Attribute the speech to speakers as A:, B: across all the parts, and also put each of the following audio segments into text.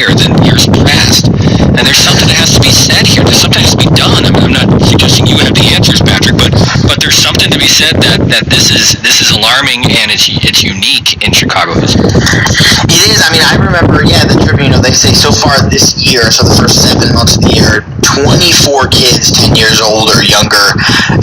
A: higher than years past. And there's something that has to be said here. There's something that has to be done. I'm not suggesting you have the answers, Patrick, but there's something to be said that this is alarming, and it's unique in Chicago history.
B: It is. I mean, I remember, the Tribune, they say so far this year, so the first 7 months of the year, 24 kids 10 years old or younger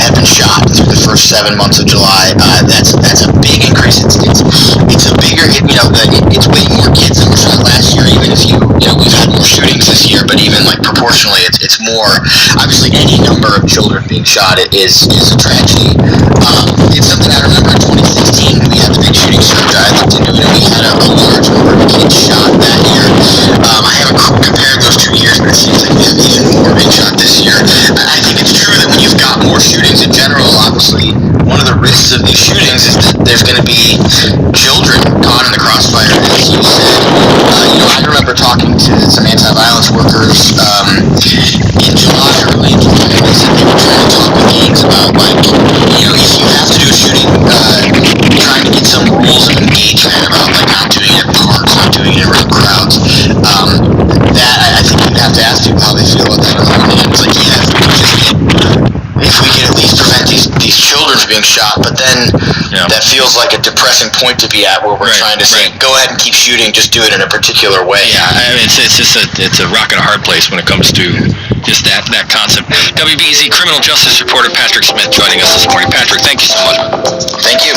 B: have been shot through the first 7 months of July. That's a big increase. It's a bigger, it's way more kids than were shot last year, even if we've had more shootings this year, but even like proportionally, it's more. Obviously, any number of children being shot is a tragedy. It's something I remember in 2016, we had the big shooting surge. I looked into it, and we had a large number of kids shot that year. I haven't compared those 2 years, but it seems like we have even more being shot this year. I think it's true that when you've got more shootings in general, obviously, one of the risks of these shootings is that there's going to be children caught in the crossfire, as you said. I remember talking to some anti-violence workers in July, early in July, and they said they were trying to talk with gangs about, if you have to do a shooting, trying to get some rules of engagement about, not doing it at parks, not doing it around crowds. That, I think you'd have to ask people how they feel about that on the one hand. It's if we could at least prevent these children from being shot, but then that feels like a depressing point to be at, where we're trying to say, go ahead and keep shooting, just do it in a particular way.
A: Yeah, I mean, it's a rock and a hard place when it comes to just that concept. WBEZ criminal justice reporter Patrick Smith joining us this morning. Patrick, thank you so much.
B: Thank you.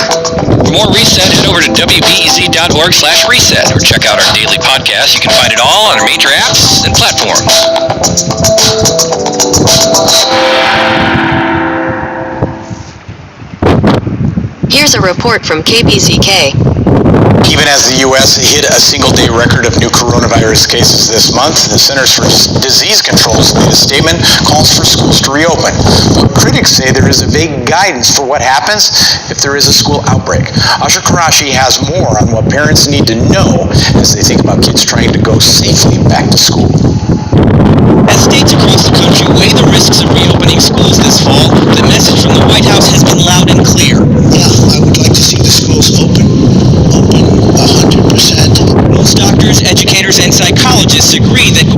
A: For more Reset, head over to WBEZ.org/reset or check out our daily podcast. You can find it all on our major apps and platforms.
C: Here's a report from KPCK.
D: Even as the U.S. hit a single-day record of new coronavirus cases this month, the Centers for Disease Control's latest statement calls for schools to reopen. But critics say there is a vague guidance for what happens if there is a school outbreak. Asha Karashi has more on what parents need to know as they think about kids trying to go safely back to school.
E: As states across the country weigh the risks of reopening schools this fall, the message from the White House has been loud and clear.
F: Yeah, I would like to see the schools open 100%.
E: Most doctors, educators, and psychologists agree that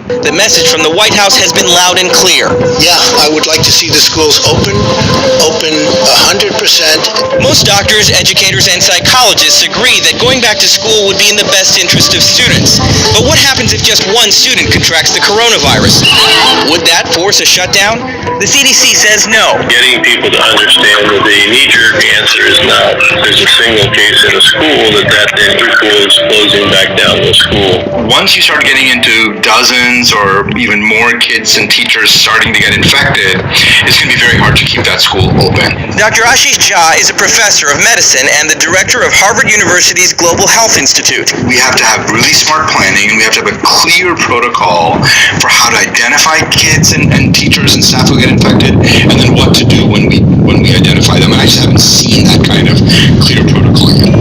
E: The message from the White House has been loud and clear.
F: Yeah, I would like to see the schools open 100%.
E: Most doctors, educators, and psychologists agree that going back to school would be in the best interest of students. But what happens if just one student contracts the coronavirus? Would that force a shutdown? The CDC says no.
G: Getting people to understand that the knee-jerk answer is not, there's a single case in a school, that school is closing back down the school.
H: Once you start getting into dozens or even more kids and teachers starting to get infected, it's going to be very hard to keep that school open.
E: Dr. Ashish Jha is a professor of medicine and the director of Harvard University's Global Health Institute.
H: We have to have really smart planning, and we have to have a clear protocol for how to identify kids and teachers and staff who get infected, and then what to do when we identify them. And I just haven't seen that kind of clear protocol yet.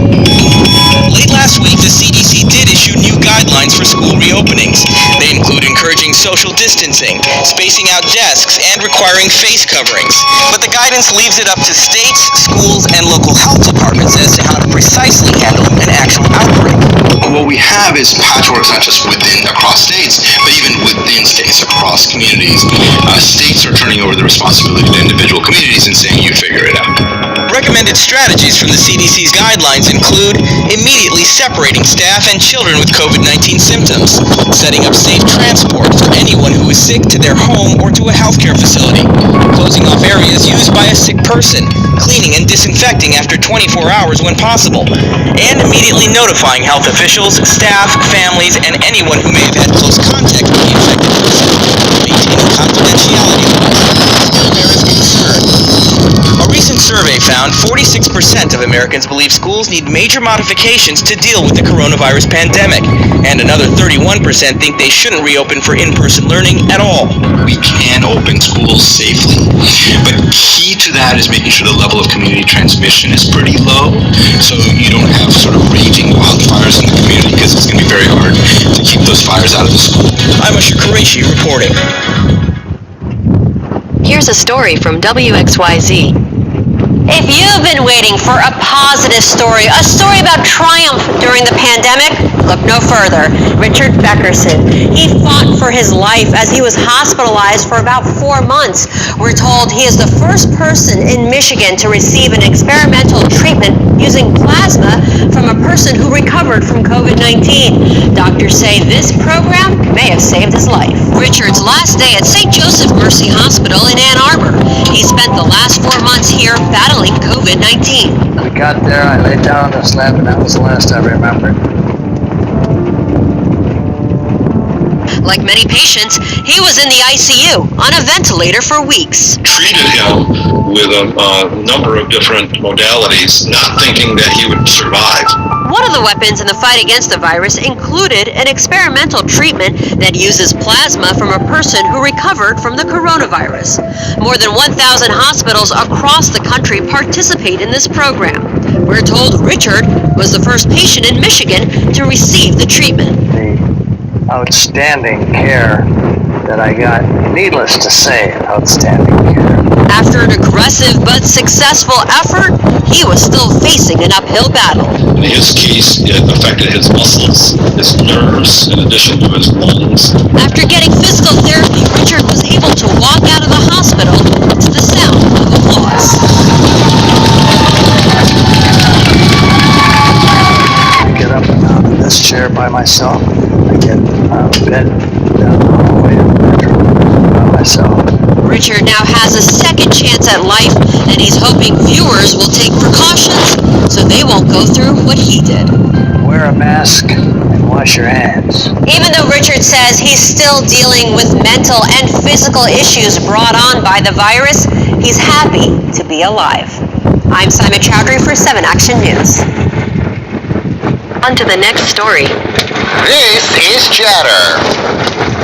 E: Late last week, the CDC did issue new guidelines for school reopenings. They include encouraging social distancing, spacing out desks, and requiring face coverings. But the guidance leaves it up to states, schools, and local health departments as to how to precisely handle an actual outbreak.
H: What we have is patchworks not just across states, but even within states, across communities. States are turning over the responsibility to individual communities and saying, you figure it out.
E: Recommended strategies from the CDC's guidelines include immediately separating staff and children with COVID-19 symptoms, setting up safe transport for anyone who is sick to their home or to a healthcare facility, closing off areas used by a sick person, cleaning and disinfecting after 24 hours when possible, and immediately notifying health officials, staff, families, and anyone who may have had close contact with the infected person, maintaining confidentiality where there is concern. A recent survey found 46% of Americans believe schools need major modifications to deal with the coronavirus pandemic, and another 31% think they shouldn't reopen for in-person learning at all.
H: We can open schools safely, but key to that is making sure the level of community transmission is pretty low, so you don't have sort of raging wildfires in the community, because it's going to be very hard to keep those fires out of the school.
E: I'm Usher Qureshi reporting.
C: Here's a story from WXYZ.
I: If you've been waiting for a positive story, a story about triumph during the pandemic, look no further. Richard Beckerson. He fought for his life as he was hospitalized for about 4 months. We're told he is the first person in Michigan to receive an experimental treatment using plasma from a person who recovered from COVID-19. Doctors say this program may have saved his life.
C: Richard's last day at St. Joseph Mercy Hospital in Ann Arbor. He spent the last 4 months here battling COVID-19.
J: I got there, I laid down on the slab, and that was the last I remembered.
C: Like many patients, he was in the ICU on a ventilator for weeks.
G: Treated him with a number of different modalities, not thinking that he would survive.
C: One of the weapons in the fight against the virus included an experimental treatment that uses plasma from a person who recovered from the coronavirus. More than 1,000 hospitals across the country participate in this program. We're told Richard was the first patient in Michigan to receive the treatment.
J: The outstanding care that I got, needless to say, outstanding care.
C: After an aggressive but successful effort, he was still facing an uphill battle.
G: In his case, it affected his muscles, his nerves, in addition to his lungs.
C: After getting physical therapy, Richard was able to walk out of the hospital to the sound of applause.
J: I get up and out of this chair by myself. I get out of bed, down the hallway to the bedroom by myself.
C: Richard now has a second chance at life, and he's hoping viewers will take precautions so they won't go through what he did.
J: Wear a mask and wash your hands.
I: Even though Richard says he's still dealing with mental and physical issues brought on by the virus, he's happy to be alive. I'm Simon Chowdhury for 7 Action News.
C: On to the next story.
B: This is Chatter.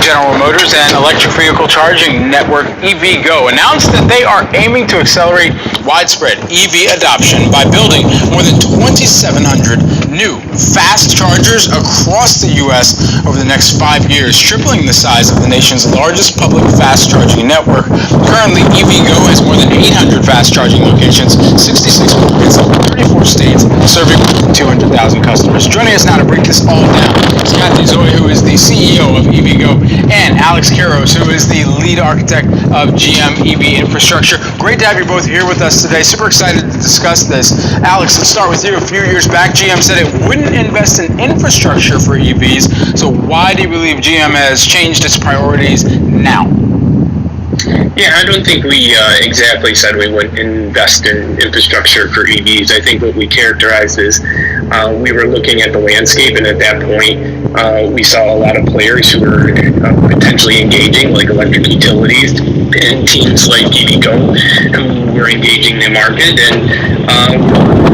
D: General Motors and electric vehicle charging network EVgo announced that they are aiming to accelerate widespread EV adoption by building more than 2,700 new fast chargers across the U.S. over the next 5 years, tripling the size of the nation's largest public fast charging network. Currently, EVgo has more than 800 fast charging locations, 66 markets, 34 states, serving more than 200,000 customers. Joining us now to break this all down is Kathy Zoe, who is the CEO of EVgo, and Alex Karros, who is the lead architect of GM EV infrastructure. Great to have you both here with us today. Super excited to discuss this. Alex, let's start with you. A few years back, GM said it wouldn't invest in infrastructure for EVs. So why do you believe GM has changed its priorities now?
K: Yeah, I don't think we exactly said we wouldn't invest in infrastructure for EVs. I think what we characterized is we were looking at the landscape, and at that point, we saw a lot of players who were potentially engaging, like electric utilities and teams like EVgo, who were engaging the market, and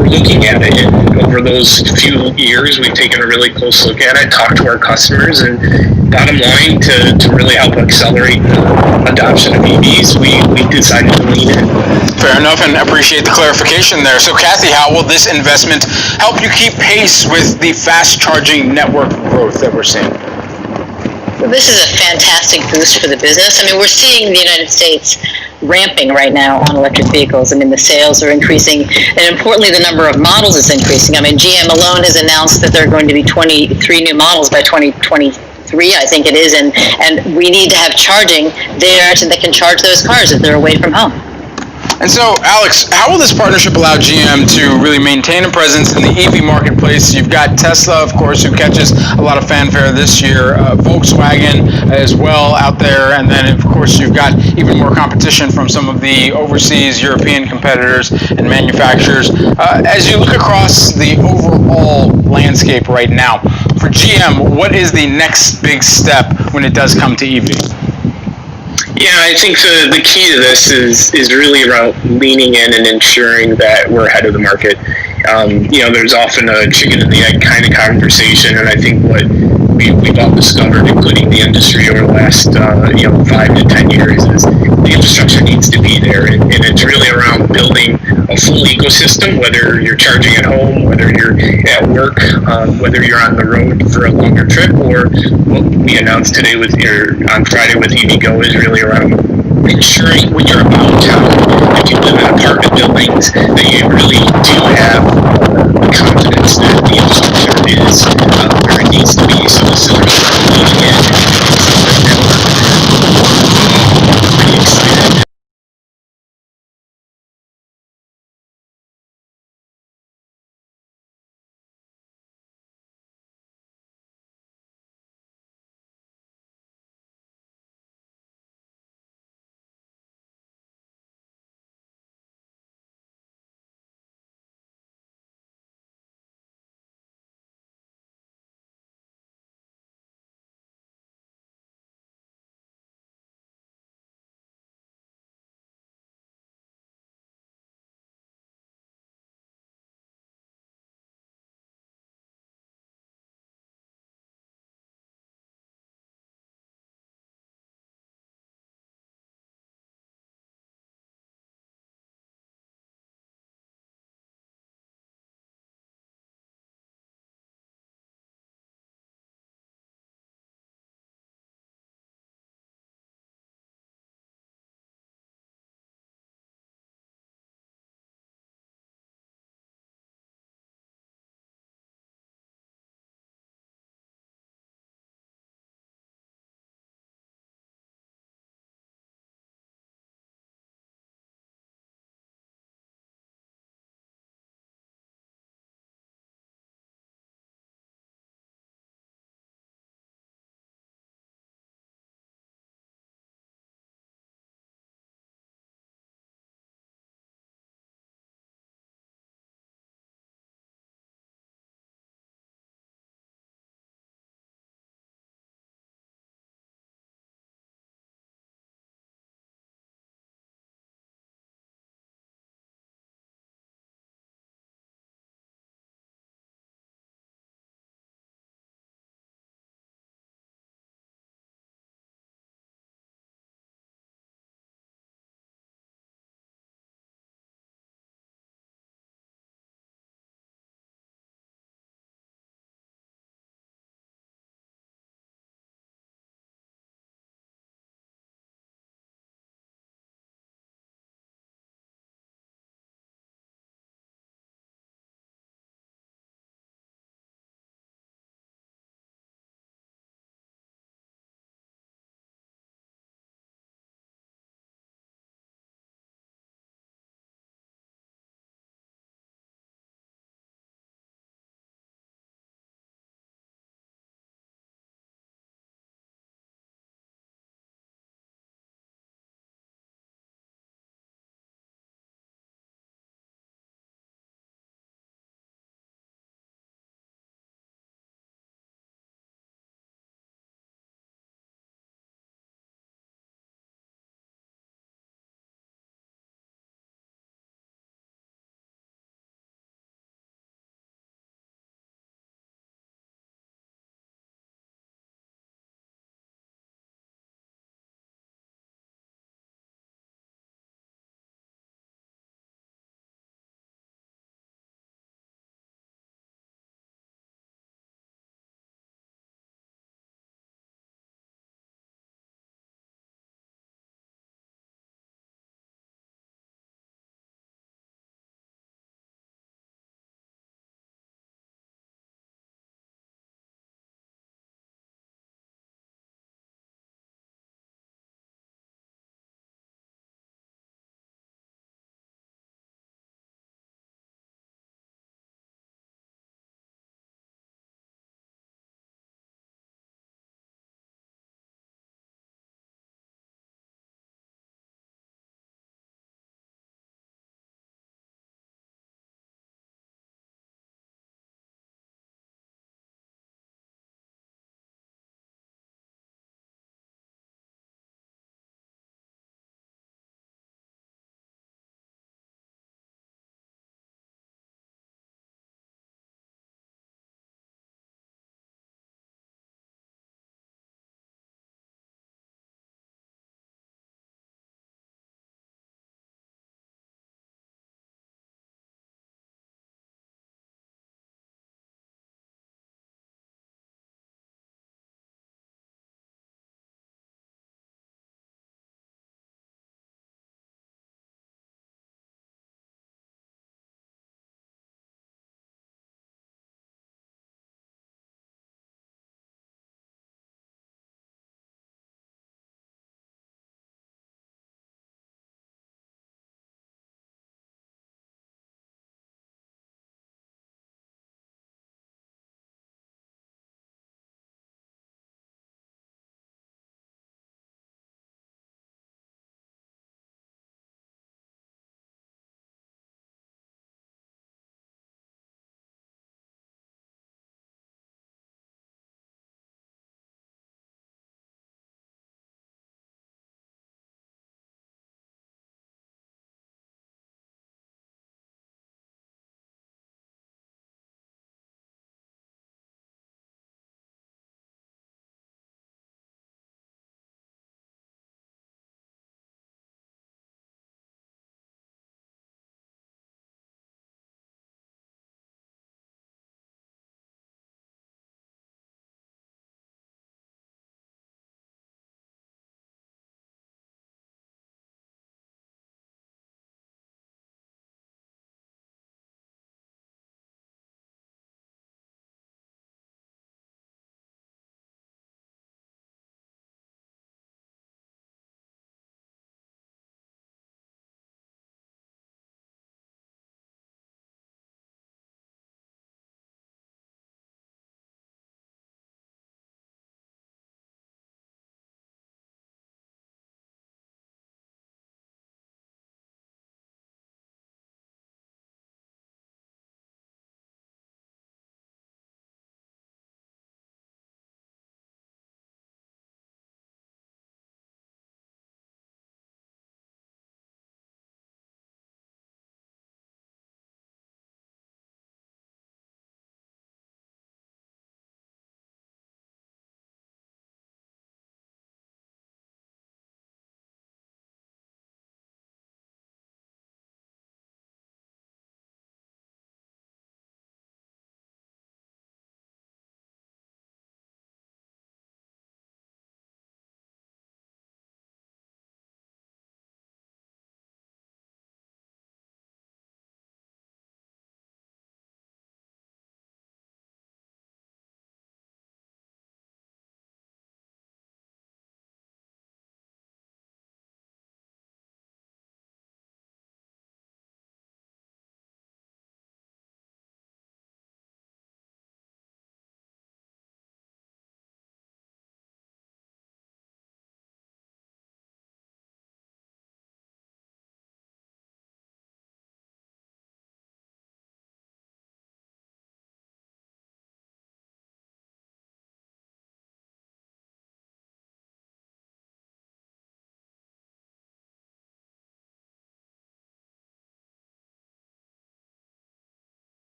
K: we're looking at it. And over those few years, we've taken a really close look at it, talked to our customers, and bottom line, to really help accelerate the adoption of EVs, we decided to lean in.
D: Fair enough, and appreciate the clarification there. So, Kathy, how will this investment help you keep pace with the fast charging network growth that we're seeing?
L: Well, this is a fantastic boost for the business. I mean, we're seeing the United States ramping right now on electric vehicles. I mean, the sales are increasing, and importantly, the number of models is increasing. I mean, GM alone has announced that there are going to be 23 new models by 2023, I think it is, and we need to have charging there so they can charge those cars if they're away from home.
D: And so, Alex, how will this partnership allow GM to really maintain a presence in the EV marketplace? You've got Tesla, of course, who catches a lot of fanfare this year, Volkswagen as well out there, and then, of course, you've got even more competition from some of the overseas European competitors and manufacturers. As you look across the overall landscape right now, for GM, what is the next big step when it does come to EV?
K: Yeah, I think the key to this is really around leaning in and ensuring that we're ahead of the market. There's often a chicken and the egg kind of conversation, and I think what we've all discovered, including the industry over the last 5 to 10 years, is the infrastructure needs to be there, and it's really around building a full ecosystem, whether you're charging at home, whether you're at work, whether you're on the road for a longer trip, or what we announced today on Friday with EVgo is really around ensuring when you're about town, if you live in apartment buildings, that you really do have the confidence that the infrastructure is where it needs to be. So this is really leaning in